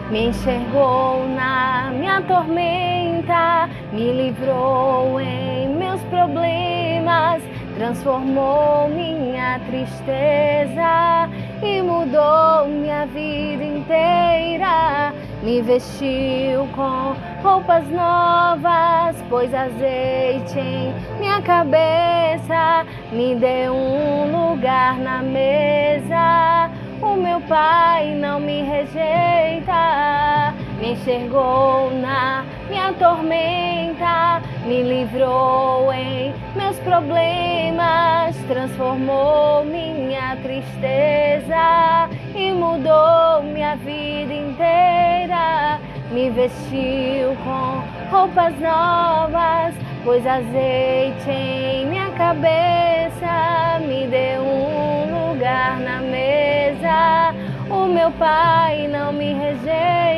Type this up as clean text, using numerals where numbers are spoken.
Me enxergou na minha tormenta, me livrou em meus problemas, transformou minha tristeza e mudou minha vida inteira. Me vestiu com roupas novas, pôs azeite em minha cabeça, me deu um lugar na mesa. O meu Pai não me rejeita, me enxergou na minha tormenta, me livrou em meus problemas, transformou minha tristeza e mudou minha vida inteira. Me vestiu com roupas novas, pôs azeite em minha cabeça, me deu um lugar na mesa. O meu Pai não me rejeita.